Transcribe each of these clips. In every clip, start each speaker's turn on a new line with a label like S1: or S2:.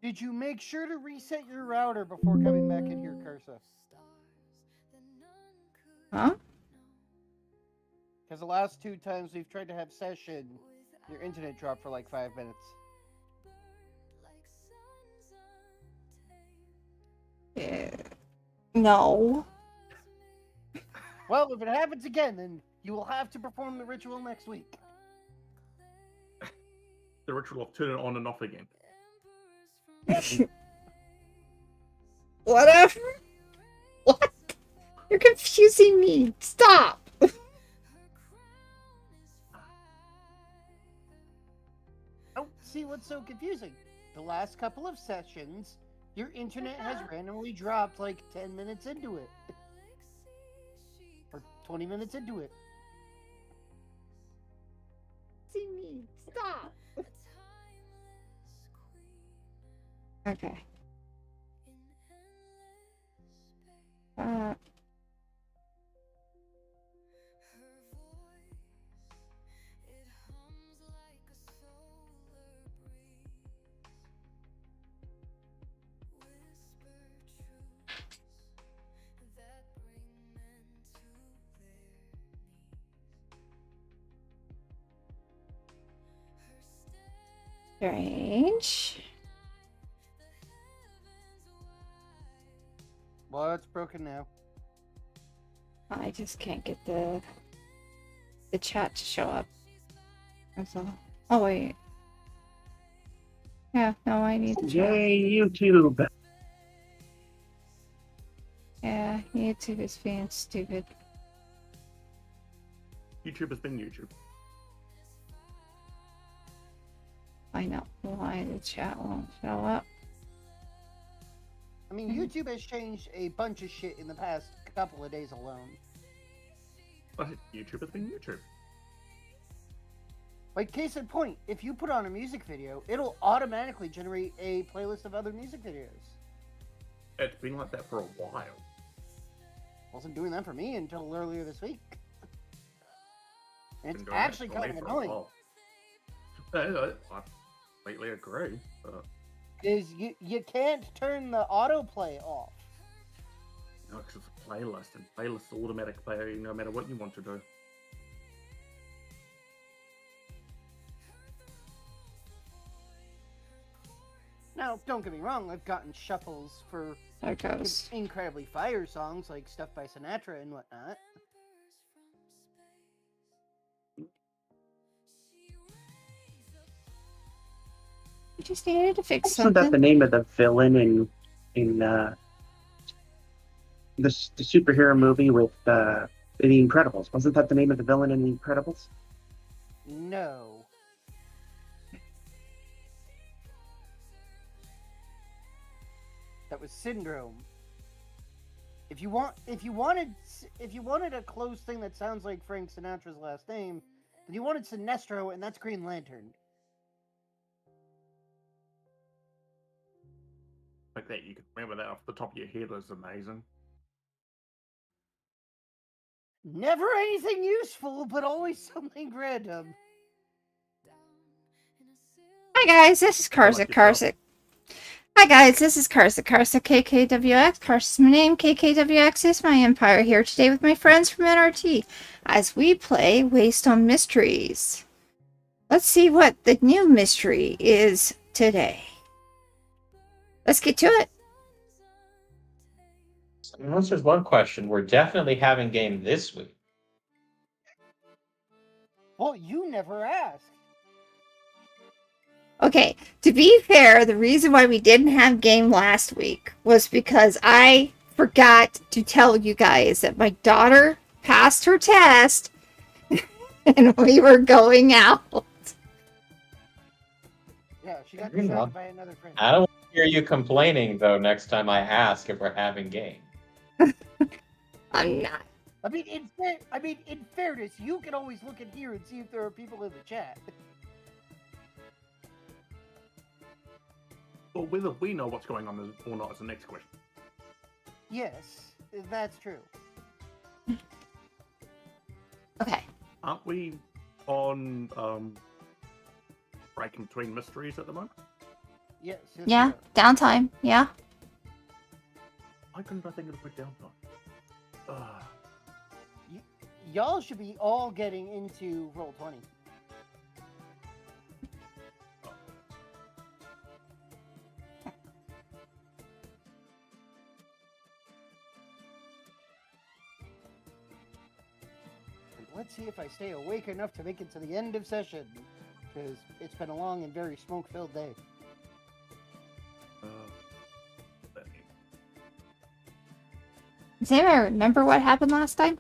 S1: Did you make sure to reset your router before coming back in here, Cursa?
S2: Huh?
S1: Because the last 2 times we've tried to have session, your internet dropped for like 5 minutes.
S2: No.
S1: Well, if it happens again, then you will have to perform the ritual next week.
S3: The ritual of turning it on and off again.
S2: Whatever. What? You're confusing me. Stop.
S1: Oh, see what's so confusing? The last couple of sessions, your internet has randomly dropped like 10 minutes into it. Or 20 minutes into it.
S2: See me. Stop. Okay. Strange.
S1: Well, it's broken now.
S2: I just can't get the chat to show up. That's all. Oh wait. Yeah, no, I need the chat.
S4: Yay, YouTube!
S2: Yeah, YouTube is being stupid.
S3: YouTube has been YouTube.
S2: I know why the chat won't show up.
S1: I mean, YouTube has changed a bunch of shit in the past couple of days alone.
S3: But YouTube has been YouTube.
S1: Like, case in point, if you put on a music video, it'll automatically generate a playlist of other music videos.
S3: It's been like that for a while.
S1: Wasn't doing that for me until earlier this week. And it's
S3: Been doing that
S1: actually
S3: for me
S1: kind of
S3: for a
S1: annoying.
S3: while. I completely agree. But,
S1: Is you can't turn the autoplay off.
S3: you know, 'cause it's a playlist, and playlists automatic play no matter what you want to do.
S1: Now, don't get me wrong, I've gotten shuffles for
S2: There it goes.
S1: incredibly fire songs like stuff by Sinatra and whatnot.
S2: I just needed to fix
S4: Isn't that the
S2: something.
S4: name of the villain in the superhero movie with The Incredibles? Wasn't that the name of the villain in The Incredibles?
S1: No. That was Syndrome. If you wanted a close thing that sounds like Frank Sinatra's last name, then you wanted Sinestro, and that's Green Lantern.
S3: Like that, you can remember that off the top of your head is amazing.
S1: Never anything useful, but always something random.
S2: Hi guys, this is Karsa. Karsa. Hi guys, this is Karsa. Karsa KKWX. Karsa's my name. KKWX is my empire. Here today with my friends from NRT as we play Waystone Mysteries. Let's see what the new mystery is today. Let's get to it.
S5: Unless there's one question, we're definitely having game this week.
S1: Well, you never asked.
S2: Okay, to be fair, the reason why we didn't have game last week was because I forgot to tell you guys that my daughter passed her test and we were going out.
S1: Yeah, she got
S5: Hang on.
S1: distracted by another friend.
S5: I don't want to hear you complaining, though, next time I ask if we're having game.
S2: I'm not.
S1: I mean, in fairness, you can always look in here and see if there are people in the chat.
S3: But whether we know what's going on or not is the next question.
S1: Yes, that's true.
S2: Okay.
S3: Aren't we on breaking between mysteries at the moment?
S1: Yes.
S2: Yeah,
S1: we are.
S2: downtime. Yeah.
S3: Why couldn't I think of the word downtime?
S1: Y'all should be all getting into Roll20. And let's see if I stay awake enough to make it to the end of session, because it's been a long and very smoke-filled day.
S3: That means-
S2: Does anybody remember what happened last time?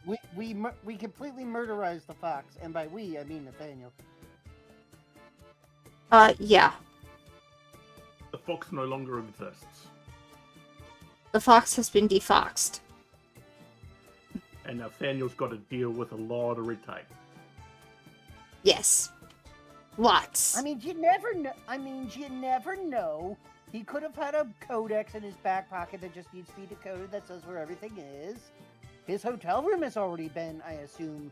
S1: We completely murderized the fox, and by we I mean Nathaniel.
S2: Yeah.
S3: the fox no longer exists,
S2: The fox has been defoxed.
S3: and Nathaniel's got to deal with a lot of red tape.
S2: Yes. Lots.
S1: I mean, you never know. He could have had a Codex in his back pocket that just needs to be decoded that says where everything is. His hotel room has already been, I assume,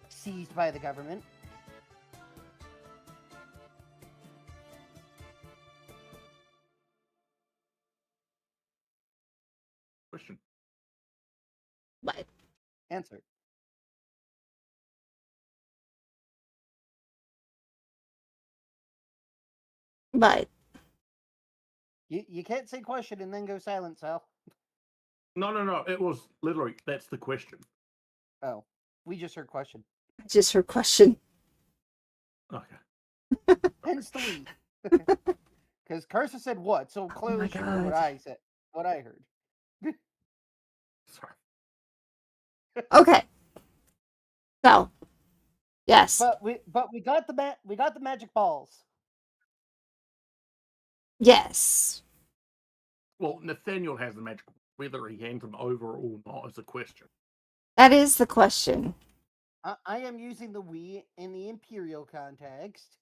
S1: seized by the government.
S3: Question.
S2: But
S1: Answer. You can't say question and then go silent, Sal.
S3: No. It was literally, that's the question.
S1: Oh, we just heard question.
S2: just her question.
S3: Okay.
S1: Hence the we. Because Carson said what, so clearly she heard what
S2: God.
S1: I said, what I heard.
S3: Sorry.
S2: Okay. So, yes.
S1: But we got the magic balls.
S2: Yes.
S3: Well, Nathaniel has the magic. Whether he hands them over or not is a question.
S2: That is the question.
S1: I am using the we in the Imperial context.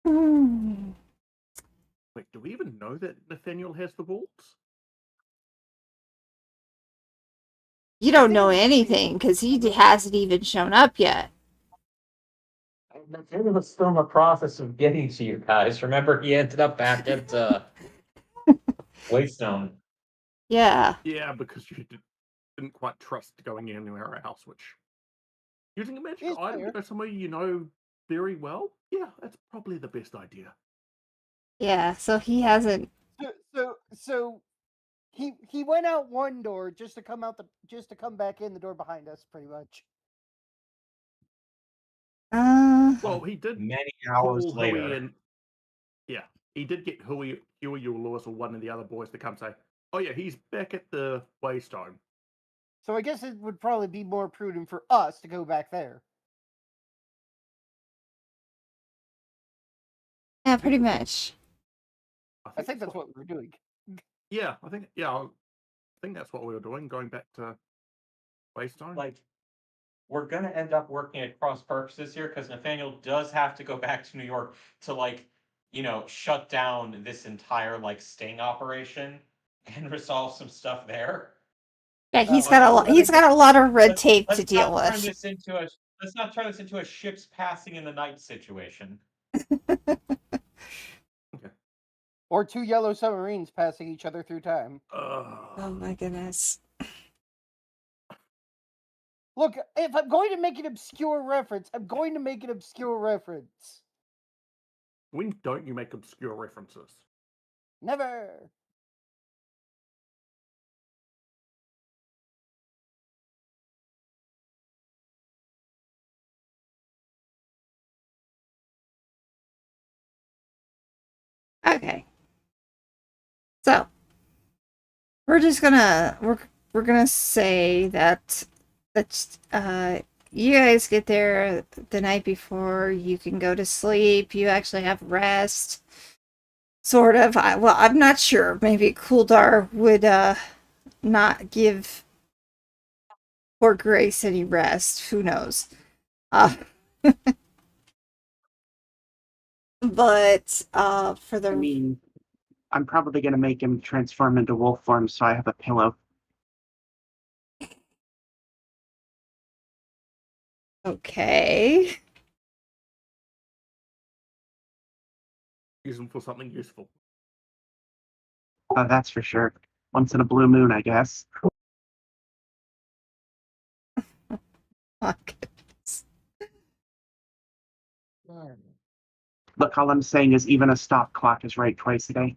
S2: Hmm.
S3: Wait, do we even know that Nathaniel has the bolts?
S2: You don't know anything because he hasn't even shown up yet.
S5: It was still in the process of getting to you guys. Remember, he ended up back at Waystone.
S2: Yeah.
S3: Yeah, because you didn't quite trust going anywhere else, which using a magic
S1: Is
S3: item
S1: fair.
S3: to go somewhere you know very well, yeah, that's probably the best idea.
S2: Yeah. So he hasn't.
S1: So he went out one door just to come back in the door behind us, pretty much.
S3: Well, he did
S5: Many
S3: call
S5: hours
S3: Huey
S5: later.
S3: and yeah, he did get Huey or Lewis or one of the other boys to come say, "Oh yeah, he's back at the Waystone."
S1: So I guess it would probably be more prudent for us to go back there.
S2: Yeah, pretty much.
S1: I think that's what we're doing.
S3: Yeah, I think that's what we were doing, going back to Waystone.
S5: Like, we're gonna end up working at cross purposes here because Nathaniel does have to go back to New York to shut down this entire sting operation and resolve some stuff there.
S2: Yeah, he's got a lot. He's got a lot of red tape to deal with.
S5: Let's not turn this into a ships passing in the night situation.
S1: Or two yellow submarines passing each other through time.
S2: Oh my goodness.
S1: Look, if I'm going to make an obscure reference, I'm going to make an obscure reference.
S3: When don't you make obscure references?
S1: Never.
S2: Okay. So we're just gonna we're gonna say that you guys get there the night before. You can go to sleep. You actually have rest. Sort of. I'm not sure. Maybe Kuldar would not give poor Grace any rest. Who knows? But for the
S4: I mean, I'm probably going to make him transform into wolf form so I have a pillow.
S2: Okay.
S3: Use them for something useful.
S4: That's for sure. Once in a blue moon, I guess.
S2: My goodness.
S4: Look, all I'm saying is even a stop clock is right twice a day.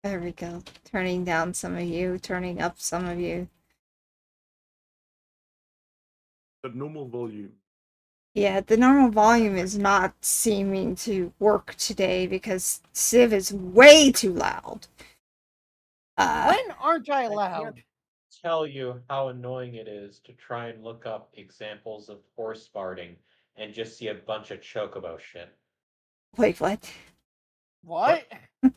S2: There we go. Turning down some of you, turning up some of you.
S3: The normal volume.
S2: Yeah, the normal volume is not seeming to work today because Civ is way too loud.
S1: When aren't I
S5: can't
S1: loud?
S5: tell you how annoying it is to try and look up examples of horse farting and just see a bunch of chocobo shit.
S2: Wait, what?
S1: What?
S4: Did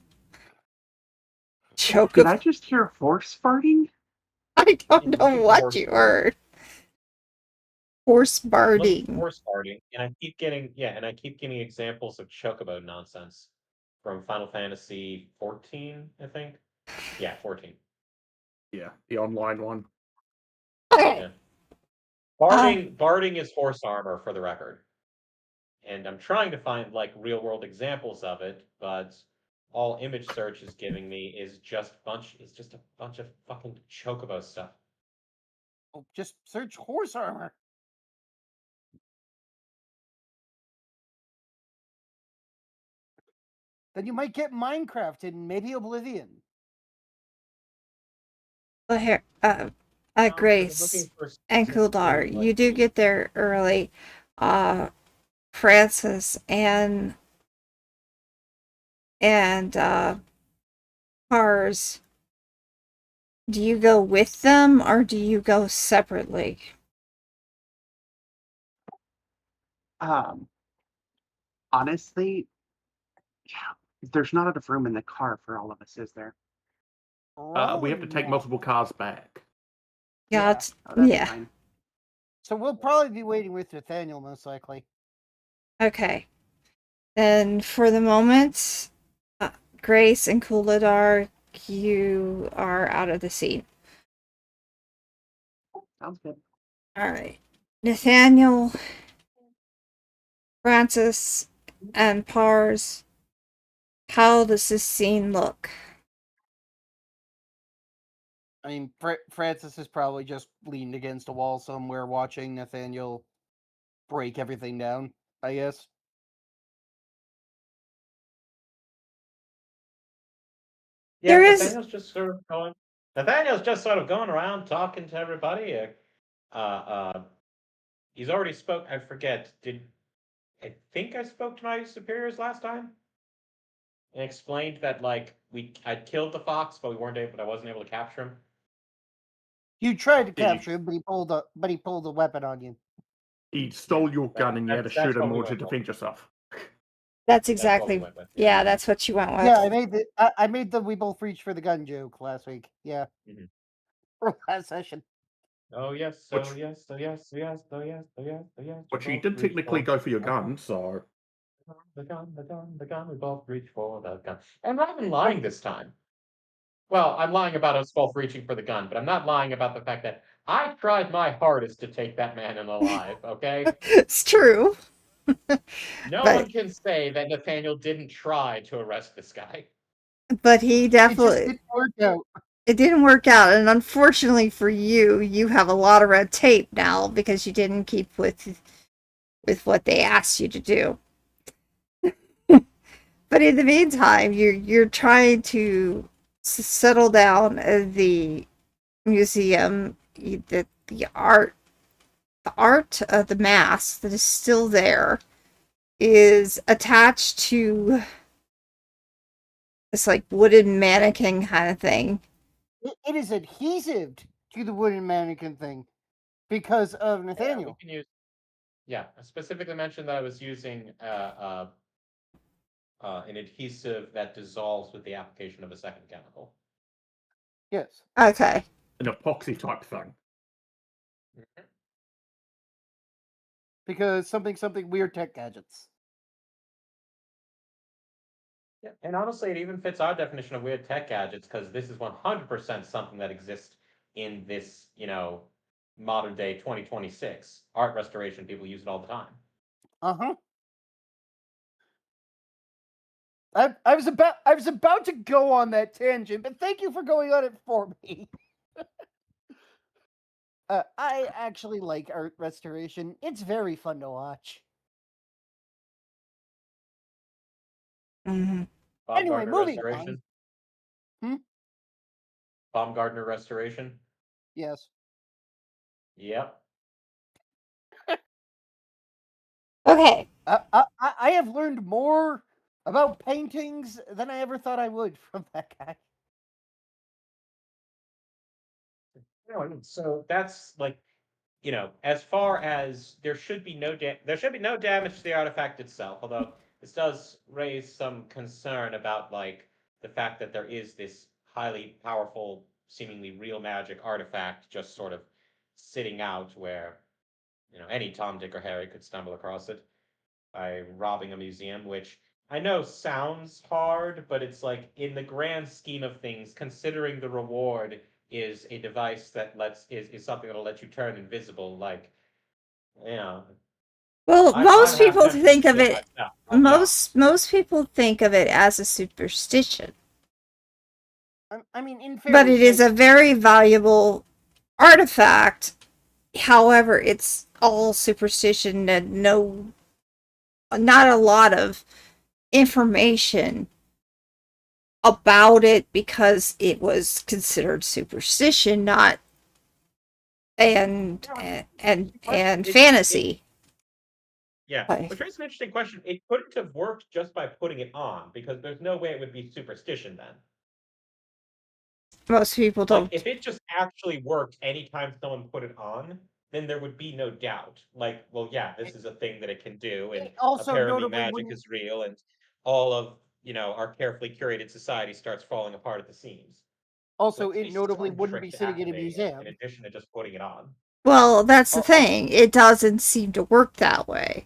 S2: Chocobo?
S4: I just hear horse farting?
S2: I don't
S5: Look
S2: know
S5: at
S2: what
S5: horse
S2: you
S5: farting.
S2: heard. Horse
S5: Look at
S2: barding.
S5: horse farting, and I keep getting examples of chocobo nonsense from Final Fantasy 14, I think. Yeah, 14.
S3: Yeah, the online one.
S2: Okay.
S5: Yeah. Barding is horse armor for the record. And I'm trying to find like real world examples of it, but all image search is giving me is just a bunch of fucking chocobo stuff.
S1: Oh, just search horse armor. Then you might get Minecraft and maybe Oblivion.
S2: Well, here,
S5: No, 'cause I'm
S2: Grace
S5: looking for
S2: and
S5: specifically,
S2: Kuldar,
S5: like,
S2: you do get there early. Francis and Cars, do you go with them or do you go separately?
S4: Honestly, there's not enough room in the car for all of us, is there?
S3: We have to take
S1: Probably
S3: multiple
S1: not.
S3: cars back.
S2: Yeah,
S1: Yeah.
S4: Oh, that's
S2: yeah.
S4: fine.
S1: So we'll probably be waiting with Nathaniel most likely.
S2: Okay. Then for the moment, Grace and Kuladar, you are out of the scene.
S4: Sounds good.
S2: All right. Nathaniel, Francis, and Pars, how does this scene look?
S1: I mean, Francis is probably just leaned against a wall somewhere watching Nathaniel break everything down, I guess.
S5: yeah,
S2: There is
S5: Nathaniel's just sort of going around talking to everybody. He's already spoke. I forget. I think I spoke to my superiors last time and explained that like I'd killed the fox, but I wasn't able to capture him.
S1: You tried to
S3: Did you?
S1: capture him, but he pulled a weapon on you.
S3: He stole your gun and you had to shoot
S5: That's
S3: him
S5: what
S3: in
S5: we
S3: order to
S5: went with.
S3: defend yourself.
S2: That's
S5: That's what we
S2: exactly
S5: went with.
S2: yeah, that's what you went with.
S1: Yeah, I made the we both reach for the gun joke last week. Yeah.
S5: Mhm.
S1: Or last session.
S5: Oh yes,
S3: Which-
S5: so yes, so yes, so yes, so yes, so yes, so yes.
S3: But
S5: we
S3: you
S5: both
S3: did
S5: reach
S3: technically go for your gun, so
S5: the gun. We both reach for the gun. I'm not even lying this time. Well, I'm lying about us both reaching for the gun, but I'm not lying about the fact that I tried my hardest to take that man in alive. Okay,
S2: It's true.
S5: no
S2: But
S5: one can say that Nathaniel didn't try to arrest this guy.
S2: but he
S1: It just
S2: definitely
S1: didn't work out.
S2: it didn't work out, and unfortunately for you, you have a lot of red tape now because you didn't keep with what they asked you to do. But in the meantime, you're trying to settle down the museum, the art of the mask that is still there is attached to this like wooden mannequin kind of thing.
S1: It is adhesive to the wooden mannequin thing because of
S5: Yeah, we
S1: Nathaniel.
S5: can use. Yeah, I specifically mentioned that I was using an adhesive that dissolves with the application of a second chemical.
S1: Yes.
S2: Okay.
S3: an epoxy type thing.
S1: Because something weird tech gadgets.
S5: Yeah, and honestly, it even fits our definition of weird tech gadgets because this is 100% something that exists in this, modern day 2026 art restoration. People use it all the time.
S1: Uh-huh. I was about to go on that tangent, but thank you for going on it for me. I actually like art restoration. It's very fun to watch.
S2: Mhm.
S1: Anyway,
S5: Baumgartner
S1: moving
S5: restoration.
S1: Hmm?
S5: Baumgartner restoration.
S1: Yes.
S5: Yep.
S2: Okay.
S1: I have learned more about paintings than I ever thought I would from that guy.
S5: No, I mean, so that's like, as far as there should be no damage to the artifact itself. Although this does raise some concern about like the fact that there is this highly powerful, seemingly real magic artifact just sort of sitting out where any Tom, Dick, or Harry could stumble across it by robbing a museum, which I know sounds hard, but it's like in the grand scheme of things, considering the reward is a device that is something that'll let you turn invisible, like, yeah.
S2: Well,
S5: I'm
S2: most
S5: half
S2: people
S5: tempted to
S2: think of
S5: get
S2: it.
S5: myself. Yeah.
S2: Most people think of it as a superstition,
S1: I mean, in
S2: but
S1: fairness,
S2: it is a very valuable artifact. However, it's all superstition and not a lot of information about it because it was considered superstition, not and fantasy.
S5: Yeah,
S2: But
S5: which raises an interesting question. It couldn't have worked just by putting it on, because there's no way it would be superstition then.
S2: most people
S5: Like,
S2: don't.
S5: if it just actually worked anytime someone put it on, then there would be no doubt. Like, well, yeah, this is a thing that it can do, and
S1: it also
S5: apparently
S1: notably
S5: magic
S1: wouldn't
S5: is real, and all of, our carefully curated society starts falling apart at the seams. So
S1: also
S5: it's
S1: it
S5: a
S1: notably
S5: strong
S1: wouldn't
S5: trick
S1: be
S5: to
S1: sitting in a
S5: activating it, in
S1: museum.
S5: addition to just putting it on.
S2: Well, that's the
S5: Also,
S2: thing. It doesn't seem to work that way.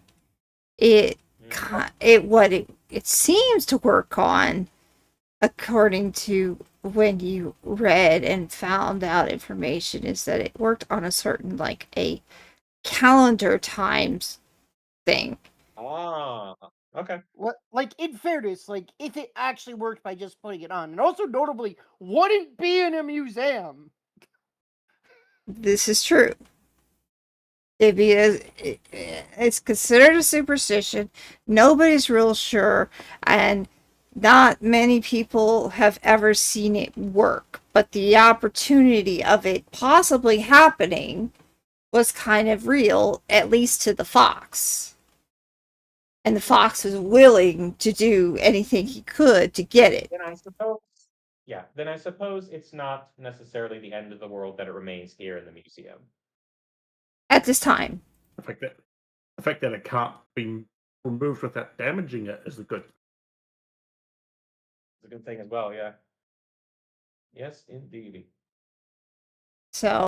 S2: It it seems to work on, according to when you read and found out information, is that it worked on a certain like a calendar times thing.
S5: okay.
S1: What, like, in fairness, like, if it actually worked by just putting it on, and also notably wouldn't be in a museum.
S2: This is true. It's considered a superstition. Nobody's real sure, and not many people have ever seen it work. But the opportunity of it possibly happening was kind of real, at least to the fox. And the fox was willing to do anything he could to get it.
S5: Then I suppose it's not necessarily the end of the world that it remains here in the museum.
S2: At this time.
S3: The fact that it can't be removed without damaging it is a good.
S5: It's a good thing as well, yeah. Yes, indeed.
S2: So